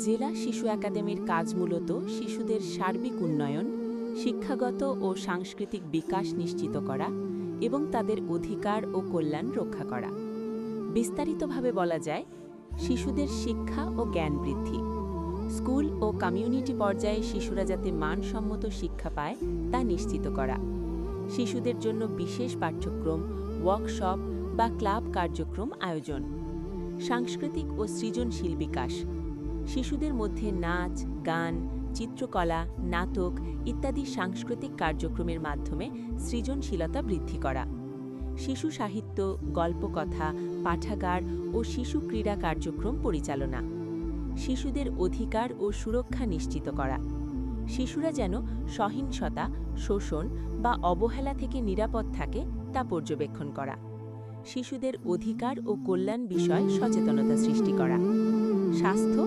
জেলা শিশু একাডেমির কাজ মূলত শিশুদের সার্বিক উন্নয়ন, শিক্ষাগত ও সাংস্কৃতিক বিকাশ নিশ্চিত করা এবং তাদের অধিকার ও কল্যাণ রক্ষা করা। বিস্তারিতভাবে বলা যায়, শিশুদের শিক্ষা ও জ্ঞান বৃদ্ধি, স্কুল ও কমিউনিটি পর্যায়ে শিশুরা যাতে মানসম্মত শিক্ষা পায় তা নিশ্চিত করা, শিশুদের জন্য বিশেষ পাঠ্যক্রম, ওয়ার্কশপ বা ক্লাব কার্যক্রম আয়োজন, সাংস্কৃতিক ও সৃজনশীল বিকাশ, শিশুদের মধ্যে নাচ, গান, চিত্রকলা, নাটক ইত্যাদি সাংস্কৃতিক কার্যক্রমের মাধ্যমে সৃজনশীলতা বৃদ্ধি করা, শিশু সাহিত্য, গল্পকথা, পাঠাগার ও শিশু ক্রীড়া কার্যক্রম পরিচালনা, শিশুদের অধিকার ও সুরক্ষা নিশ্চিত করা, শিশুরা যেন সহিংসতা, শোষণ বা অবহেলা থেকে নিরাপদ থাকে তা পর্যবেক্ষণ করা, শিশুদের অধিকার ও কল্যাণ বিষয়ে সচেতনতা সৃষ্টি করা, স্বাস্থ্য